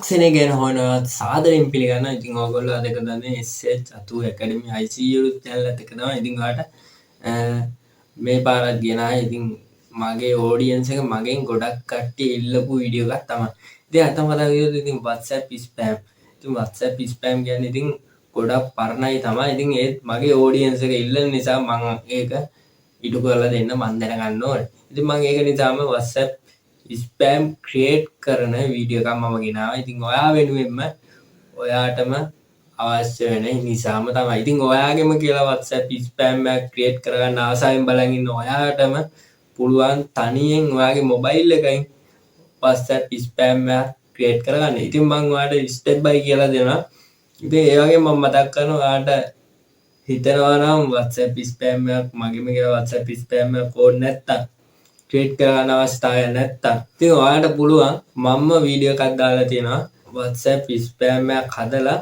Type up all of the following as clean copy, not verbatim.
තාක්ෂණය ගැන හොයනවා සාදරයෙන් පිළිගන්නවා. ඉතින් ඔයගොල්ලෝ අද කරන්නේ Chathu Academy I.C YouTube channel එකත් එක්ක තමයි. ඉතින් ඔයාලට මේ පාරක් ගෙනාවා. ඉතින් මගේ audience එක මගෙන් ගොඩක් කට්ටිය ඉල්ලපු වීඩියෝ එකක් තමයි. ඉතින් අතම කතා කරේ ඉතින් WhatsApp spam. ඉතින් WhatsApp spam කියන්නේ ඉතින් ගොඩක් පරණයි තමයි. ඉතින් ඒත් මගේ audience එක ඉල්ලන නිසා මම ඒක ඉටු කරලා දෙන්න මම දැනගන්න ඕනේ. ඉතින් මම ඒක නිසාම WhatsApp ස්පෑම් ක්‍රියේට් කරන වීඩියෝ එකක් මම ගෙනාවා. ඉතින් ඔයා වෙනුවෙන්ම ඔයාටම අවශ්‍ය වෙන නිසාම තමයි. ඉතින් ඔයාගෙම කියලා WhatsApp ස්පෑම් එකක් ක්‍රියේට් කරගන්න ආසාවෙන් බලන් ඉන්න ඔයාටම පුළුවන් තනියෙන් ඔයාගේ මොබයිල් එකෙන් WhatsApp ස්පෑම් එකක් ක්‍රියේට් කරගන්න. ඉතින් මම ඔයාලට ස්ටෙප් බයි කියලා දෙනවා. ඉතින් ඒ වගේම මම මතක් කරනවා ඔයාලට හිතනවා නම් WhatsApp ස්පෑම් එකක් මගෙම කියලා WhatsApp ස්පෑම් එකක් ඕනේ නැත්තම් ක්‍රියේට් කරගන්න අවස්ථාවක් නැත්තම් ඉතින් ඔයාලට පුළුවන් මම්ම වීඩියෝ එකක් දාලා තියෙනවා WhatsApp ස්පෑම් එකක් හදලා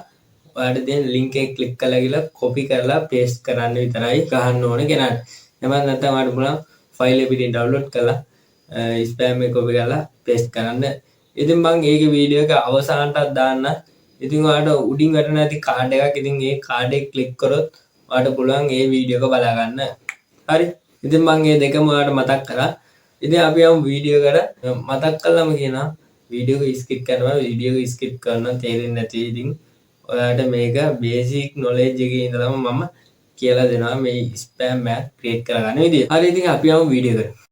ඔයාලට දෙන link එක ක්ලික් කරලා ගිහලා copy කරලා paste කරන්න විතරයි ගහන්න ඕනේ කෙනාට. එහෙම නැත්නම් ඔයාලට පුළුවන් ෆයිල් එක පිටින් download කරලා ස්පෑම් එක copy කරලා paste කරන්න. ඉතින් මම ඒකේ වීඩියෝ එක අවසානටත් දාන්න. ඉතින් ඔයාලට උඩින් වැටෙන ඇති කාඩ් එකක්. ඉතින් ඒ කාඩ් එක ක්ලික් කරොත් ඔයාලට පුළුවන් ඒ වීඩියෝ එක බලා ගන්න. හරි. ඉතින් මම මේ දෙකම ඔයාලට මතක් කරා. ඉතින් අපි යමු වීඩියෝ එකට. මතක් කළාම කියනවා වීඩියෝ එක ස්කිප් කරනවා. වීඩියෝ එක ස්කිප් කරනවා තේරෙන්නේ නැති. ඉතින් ඔයාලට මේක බේසික් නොලෙජ් එකේ ඉඳලම මම කියලා දෙනවා මේ ස්පෑම් එකක් ක්‍රියේට් කරගන්න විදිය. හරි ඉතින් අපි යමු වීඩියෝ එකට.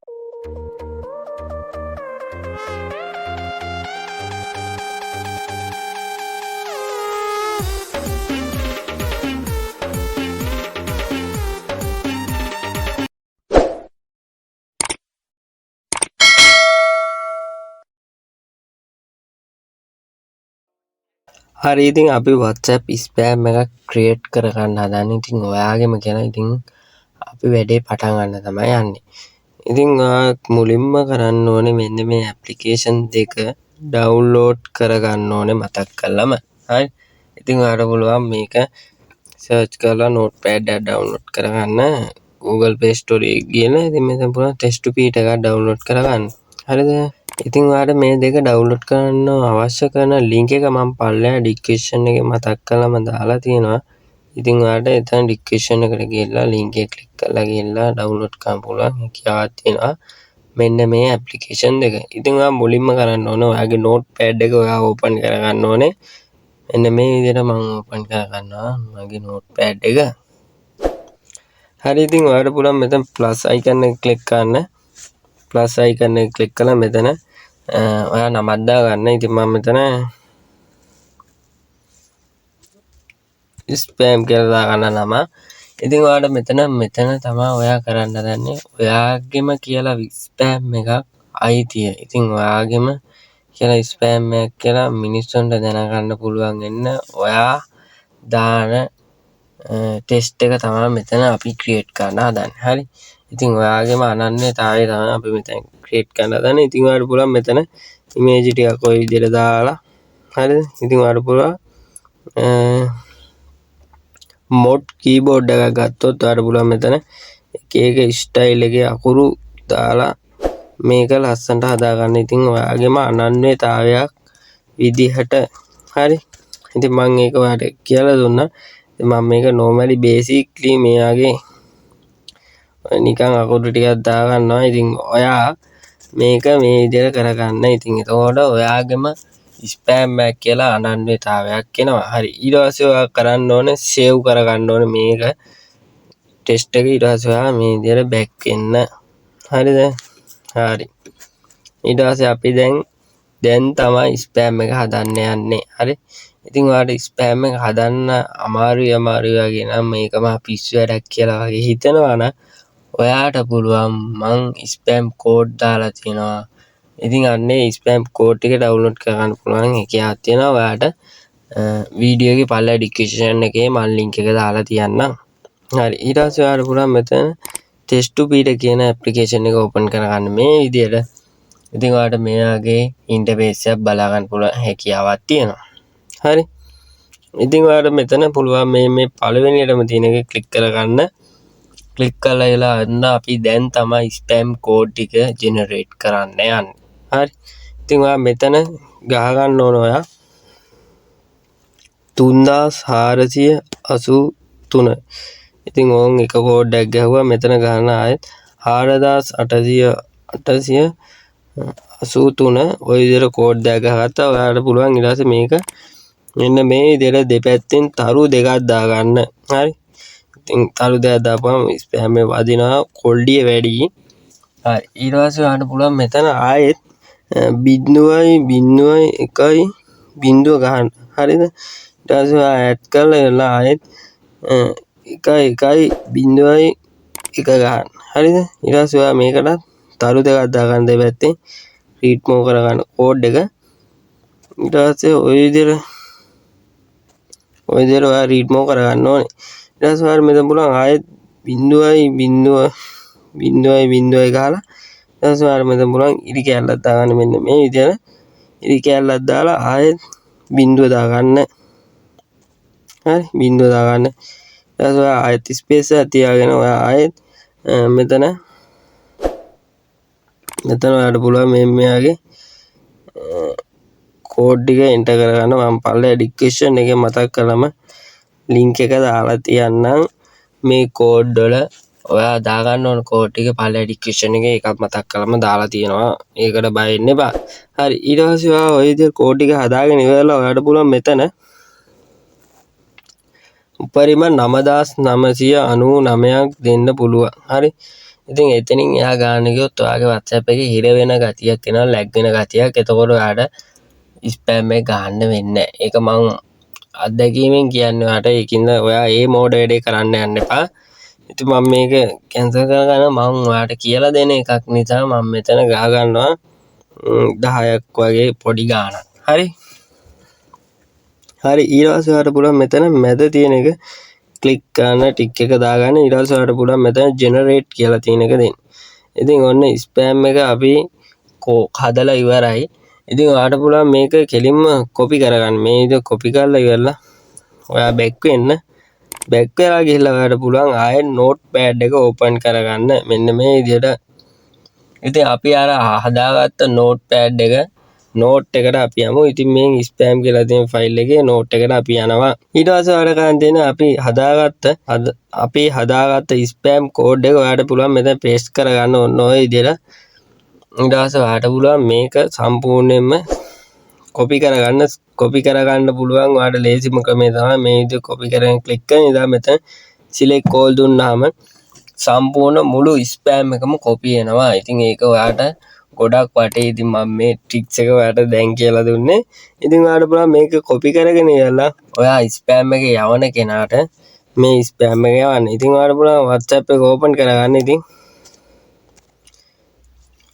හරි ඉතින් අපි WhatsApp ස්පෑම් එකක් ක්‍රියේට් කරගන්න හදන්නේ. ඉතින් ඔයාගෙම කියන ඉතින් අපි වැඩේ පටන් ගන්න තමයි යන්නේ. ඉතින් මුලින්ම කරන්න ඕනේ මෙන්න මේ ඇප්ලිකේෂන් දෙක ඩවුන්ලෝඩ් කරගන්න ඕනේ මතක් කළාම. හරි. ඉතින් ඔයාලට පුළුවන් මේක සර්ච් කරලා notepad එක ඩවුන්ලෝඩ් කරගන්න. Google Play Store එකේ ගිහලා ඉතින් මෙතන පුළුවන් test2pet එකක් ඩවුන්ලෝඩ් කරගන්න. හරිද? ඉතින් ඔයාලට මේ දෙක ඩවුන්ලෝඩ් කරන්න අවශ්‍ය කරන ලින්ක් එක මම පල්ලෙහා ඩිස්ක්‍රිප්ෂන් එකේ මතක් කරලාම දාලා තියෙනවා. ඉතින් ඔයාලට එතන ඩිස්ක්‍රිප්ෂන් එකට ගිහලා ලින්ක් එක ක්ලික් කරලා ගිහලා ඩවුන්ලෝඩ් කරන්න පුළුවන්. හැකියාවක් තියෙනවා. මෙන්න මේ ඇප්ලිකේෂන් දෙක. ඉතින් ඔයා මුලින්ම කරන්න ඕනේ ඔයාගේ notepad එක ඔයා ඕපන් කරගන්න ඕනේ. මෙන්න මේ විදිහට මම ඕපන් කරගන්නවා මගේ notepad එක. හරි ඉතින් ඔයාලට පුළුවන් මෙතන ප්ලස් අයිකන් එක ක්ලික් කරන්න. ප්ලස් අයිකන් එක ක්ලික් කළා මෙතන ඔයා නමක් දාගන්න. ඉතින් මම මෙතන ස්පෑම් කියලා දාගන්න නම. ඉතින් ඔයාලට මෙතන තමයි ඔයා කරන්න හදන්නේ. ඔයාගෙම කියලා ස්පෑම් එකක් අයිතිය. ඉතින් ඔයාගෙම කියලා ස්පෑම් එකක් කියලා මිනිස්සුන්ට දැනගන්න පුළුවන් වෙන්න ඔයා දාන ටෙස්ට් එක තමයි මෙතන අපි ක්‍රියේට් කරන්න හදන්නේ. හරි. ඉතින් ඔයාගේම අනන්‍යතාවය තමයි අපි මෙතන ක්‍රියේට් කරන්න හදන්නේ. ඉතින් ඔයාලට පුළුවන් මෙතන ඉමේජ් ටිකක් ඔය විදිහට දාලා හරිද? ඉතින් ඔයාලට පුළුවන් මොඩ් කීබෝඩ් එකක් ගත්තොත් ඔයාලට පුළුවන් මෙතන එක එක ස්ටයිල් එකේ අකුරු දාලා මේක ලස්සනට හදාගන්න. ඉතින් ඔයාගේම අනන්‍යතාවයක් විදිහට හරි. ඉතින් මම ඒක ඔයාලට කියලා දුන්නා. මම මේක normally basically මෙයාගේ නිකන් අකුරු ටිකක් දාගන්නවා. ඉතින් ඔයා මේක මේ විදිහට කරගන්න. ඉතින් එතකොට ඔයාගෙම ස්පෑම් එකක් කියලා අනන්‍යතාවයක් එනවා. හරි. ඊට පස්සේ ඔයා කරන්න ඕනේ සේව් කරගන්න ඕනේ මේක ටෙස්ට් එක. ඊට පස්සේ ඔයා මේ විදිහට බෑක් වෙන්න. හරිද? හරි. ඊට පස්සේ අපි දැන් තමයි ස්පෑම් එක හදන්න යන්නේ. හරි. ඉතින් ඔයාලට ස්පෑම් එක හදන්න අමාරුයි වගේ නම් මේකම පිස්සු වැඩක් කියලා වගේ හිතනවා නම් ඔයාට පුළුවන් මං ස්පෑම් කෝඩ් දාලා තියෙනවා. ඉතින් අන්නේ ස්පෑම් කෝඩ් එක ඩවුන්ලෝඩ් කරගන්න පුළුවන් හැකියාවක් තියෙනවා. ඔයාට වීඩියෝ එකේ පල්ලෙහා ඩිස්ක්‍රිප්ෂන් එකේ මම ලින්ක් එක දාලා තියන්නම්. හරි. ඊට පස්සේ ඔයාලට පුළුවන් මෙතන test2pet කියන ඇප්ලිකේෂන් එක ඕපන් කරගන්න මේ විදිහට. ඉතින් ඔයාලට මෙයාගේ ඉන්ටර්ෆේස් එක බලා ගන්න පුළුවන් හැකියාවක් තියෙනවා. හරි. ඉතින් ඔයාලට මෙතන පුළුවන් මේ පළවෙනියටම තියෙන එක ක්ලික් කරගන්න. ක්ලික් කරලා ඉලා අන්න අපි දැන් තමයි ස්පෑම් කෝඩ් ටික ජෙනරේට් කරන්න යන්නේ. හරි. ඉතින් ඔයා මෙතන ගහ ගන්න ඕන ඔයා 3483. ඉතින් ඕන් එක කෝඩ් එකක් ගැහුවා මෙතන ගන්න ආයෙත් 4883 ඔය විදිහට කෝඩ් එකක් ගහගත්තා. ඔයාලට පුළුවන් ඊට පස්සේ මේක මෙන්න මේ විදිහට දෙපැත්තෙන් තරු දෙකක් දාගන්න. හරි. ඉතින් තරු දෙකක් දාපුවම ස්පෑම් එක වදිනවා කොල්ඩිය වැඩි. හරි. ඊට පස්සේ ඔයාලට පුළුවන් මෙතන ආයෙත් 0.01 බිංදුව ගහන්න. හරිද? ඊට පස්සේ ඔයා ඇඩ් කරලා එලා ආයෙත් 1.1 ගහන්න. හරිද? ඊට පස්සේ ඔයා මේකට තරු දෙකක් දාගන්න දෙපැත්තෙන් රීඩ් මෝව් කරගන්න කෝඩ් එක. ඊට පස්සේ ඔය විදිහට ඔයා රීඩ් මෝව් කරගන්න ඕනේ. ඊට පස්සේ ඔයාලා මෙතන පුළුවන් ආයෙත් 0.0 ගහලා ඊට පස්සේ ඔයාලා මෙතන පුළුවන් ඉරි කැල්ලක් දාගන්න මෙන්න මේ විදිහට. ඉරි කැල්ලක් දාලා ආයෙත් බිංදුව දාගන්න. හරි බිංදුව දාගන්න. ඊට පස්සේ ඔයා ආයෙත් ස්පේස් එක තියාගෙන ඔයා ආයෙත් මෙතන ඔයාලට පුළුවන් මෙයාගේ කෝඩ් එක එන්ටර් කරගන්න. මම පල්ලෙහා ඩිස්ක්‍රිප්ෂන් එකේ මතක් කරලම ලින්ක් එක දාලා තියන්නම්. මේ කෝඩ් වල ඔයා දාගන්න ඕන කෝඩ් එක පල්ලෙහා ඩිස්ක්‍රිප්ෂන් එකේ එකක් මතක් කරලම දාලා තියෙනවා. ඒකට බය වෙන්න එපා. හරි ඊට පස්සේ ඔයා ඔය විදිහට කෝඩ් එක හදාගෙන ඉවරලා ඔයාලට පුළුවන් මෙතන උපරිම 9999ක් දෙන්න පුළුවන්. හරි. ඉතින් එතනින් එහා ගන්න ගියොත් ඔයාගේ WhatsApp එකේ හිර වෙන ගතියක් එනවා, ලැග් වෙන ගතියක්. එතකොට ඔයාට ස්පෑම් එක ගන්න වෙන්නේ නැහැ. ඒක මම අත්දැකීමෙන් කියන්නේ ඔයාට. ඒකින්ද ඔයා මේ මෝඩ වැඩේ කරන්න යන්න එපා. ඉතින් මම මේක කැන්සල් කරගන්න මම ඔයාට කියලා දෙන එකක් නිසා මම මෙතන ගහ ගන්නවා 10ක් වගේ පොඩි ගාණක්. හරි. ඊට පස්සේ ඔයාලට පුළුවන් මෙතන මැද තියෙන එක ක්ලික් කරන ටික් එක දාගන්න. ඊට පස්සේ ඔයාලට පුළුවන් මෙතන ජෙනරේට් කියලා තියෙන එක දෙන්න. ඉතින් ඔන්න ස්පෑම් එක අපි හදලා ඉවරයි. ඉතින් ඔයාලට පුළුවන් මේක කෙලින්ම කොපි කරගන්න. මේ විදිහ කොපි කරලා ඉවරලා ඔයා බැක් වෙන්න. බැක් වෙලා ගිහලා ඔයාලට පුළුවන් ආයෙත් නෝට් පෑඩ් එක ඕපන් කරගන්න. මෙන්න මේ විදිහට. ඉතින් අපි අර හදාගත්ත නෝට් පෑඩ් එක නෝට් එකට අපි යමු. ඉතින් මේ ස්පෑම් කියලා තියෙන ෆයිල් එකේ නෝට් එකට අපි යනවා. ඊට පස්සේ ඔයාලට කරන්න තියෙන්නේ අපි හදාගත්ත ස්පෑම් කෝඩ් එක ඔයාලට පුළුවන් මෙතන පේස්ට් කරගන්න ඕන ඔය විදිහට. ඊට පස්සේ ඔයාලට පුළුවන් මේක සම්පූර්ණයෙන්ම කොපි කරගන්න පුළුවන්. ඔයාලට ලේසිම ක්‍රමය තමයි මේ විදිහ කොපි කරගෙන ක්ලික් කරන ඉඳලා මෙතන සිලෙක්ට් කෝල් දුන්නාම සම්පූර්ණ මුළු ස්පෑම් එකම කොපි වෙනවා. ඉතින් ඒක ඔයාලට ගොඩක් වටේ. ඉතින් මම මේ ට්‍රික්ස් එක ඔයාලට දැන් කියලා දුන්නේ. ඉතින් ඔයාලට පුළුවන් මේක කොපි කරගෙන ඉවරලා ඔයා ස්පෑම් එකේ යවන කෙනාට මේ ස්පෑම් එක යවන්න. ඉතින් ඔයාලට පුළුවන් WhatsApp එක ඕපන් කරගන්න. ඉතින්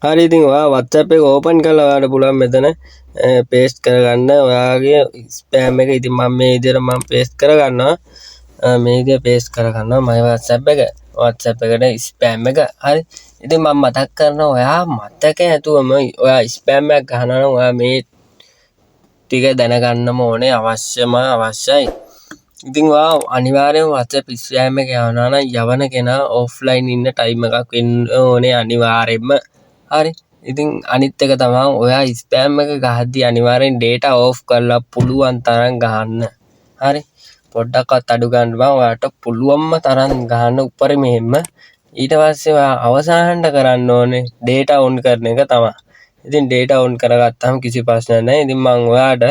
හරි. ඉතින් ඔයා WhatsApp එක ඕපන් කරලා ඔයාලට පුළුවන් මෙතන පේස්ට් කරගන්න ඔයාගේ ස්පෑම් එක. ඉතින් මම මේ විදිහට පේස්ට් කරගන්නවා. මේ විදිහට පේස්ට් කරගන්නවා මගේ WhatsApp එකට ස්පෑම් එක. හරි. ඉතින් මම මතක් කරනවා ඔයා මතක ඇතුවම ඔයා ස්පෑම් එකක් ගහනවා නම් ඔයා මේ ටික දැනගන්නම ඕනේ. අවශ්‍යයි. ඉතින් ඔයා අනිවාර්යයෙන්ම WhatsApp ස්පෑම් එක යවනවා නම් යවන කෙනා ඔෆ්ලයින් ඉන්න ටයිම් එකක් වෙන්න ඕනේ අනිවාර්යයෙන්ම. හරි. ඉතින් අනිත් එක තමයි ඔයා ස්පෑම් එක ගහද්දී අනිවාර්යෙන් data off කරලා පුළුවන් තරම් ගහන්න. හරි. පොඩ්ඩක්වත් අඩු ගන්න බෑ. ඔයාට පුළුවන්ම තරම් ගහන්න උපරිමයෙන්ම. ඊට පස්සේ ඔයා අවසානට කරන්න ඕනේ data on කරන එක තමයි. ඉතින් data on කරගත්තාම කිසි ප්‍රශ්නයක් නැහැ. ඉතින් මම ඔයාට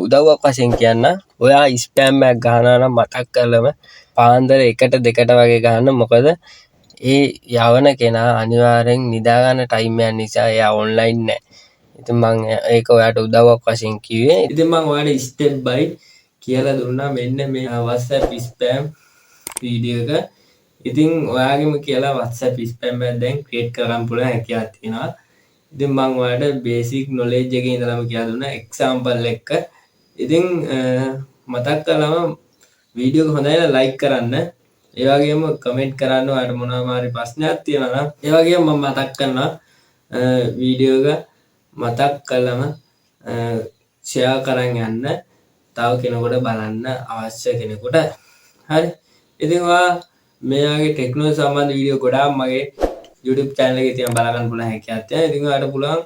උදව්වක් වශයෙන් කියන්න. ඔයා ස්පෑම් එකක් ගහනවා නම් මතක් කරලම පාන්දර 1ට 2ට වගේ ගහන්න. මොකද ඒ යවන කෙනා අනිවාර්යෙන් නිදා ගන්න ටයිම් එක නිසා එයා ඔන්ලයින් නැහැ. ඉතින් මම ඒක ඔයාට උදව්වක් වශයෙන් කිව්වේ. ඉතින් මම ඔයාලට ස්ටෙප් බයි කියලා දුන්නා මෙන්න මේ WhatsApp ස්පෑම් වීඩියෝ එක. ඉතින් ඔයාගෙම කියලා WhatsApp ස්පෑම් එක දැන් ක්‍රියේට් කරගන්න පුළුවන් හැකියාවක් තියෙනවා. ඉතින් මම ඔයාලට බේසික් නොලෙජ් එකේ ඉඳලාම කියලා දුන්නා එක්සැම්පල් එක. ඉතින් මතක් කළාම වීඩියෝ එක හොඳයි නම් ලයික් කරන්න. ඒ වගේම කමෙන්ට් කරන්න ඔයාලට මොනවා හරි ප්‍රශ්නයක් තියෙනවා නම්. ඒ වගේම මම මතක් කරනවා වීඩියෝ එක මතක් කළාම ෂෙයා කරන් යන්න තව කෙනෙකුට බලන්න අවශ්‍ය කෙනෙකුට. හරි. ඉතින් ඔයා මෙයාගේ ටෙක්නොලොජි සම්බන්ධ වීඩියෝ ගොඩාක් මගේ YouTube channel එකේ තියෙන බල ගන්න පුළුවන් හැකියාවක් තියෙනවා. ඉතින් ඔයාලට පුළුවන්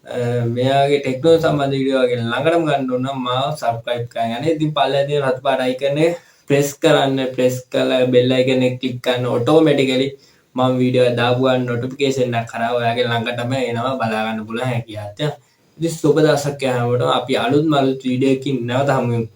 මෙයාගේ ටෙක්නෝලොජි සම්බන්ධ වීඩියෝ වගේ ළඟටම ගන්න ඕන නම් මාව සබ්ස්ක්‍රයිබ් කරගන්න. ඉතින් පල්ලෙහා තියෙන රතු පාට අයිකන් එක ප්‍රෙස් කරන්න. ප්‍රෙස් කරලා බෙල් අයිකන් එක ක්ලික් කරන්න. ඔටෝමැටිකලි මම වීඩියෝ දාපු ගමන් නොටිෆිකේෂන් එකක් කරා ඔයාගේ ළඟටම එනවා බලා ගන්න පුළුවන් හැකියාවක් තියෙනවා. ඉතින් සුබ දවසක් හැමෝටම අපි අලුත් වීඩියෝ එකකින් නැවත හමු වෙමු.